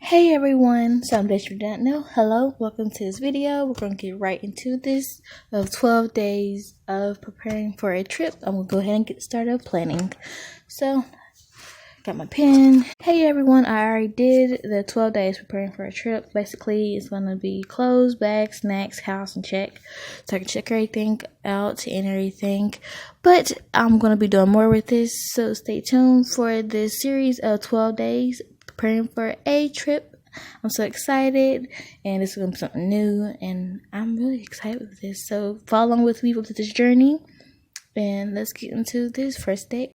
Hey everyone, so I'm Deja don't know. Hello, welcome to this video. We're going to get right into this of 12 days of preparing for a trip. I'm going to go ahead and get started planning. So, got my pen. Hey everyone, I already did the 12 days preparing for a trip. Basically, it's going to be clothes, bags, snacks, house, and check. So I can check everything out and everything. But I'm going to be doing more with this, so stay tuned for this series of 12 days preparing for a trip. I'm so excited, and this is going to be something new, and I'm really excited with this. So follow along with me up to this journey, and let's get into this first day.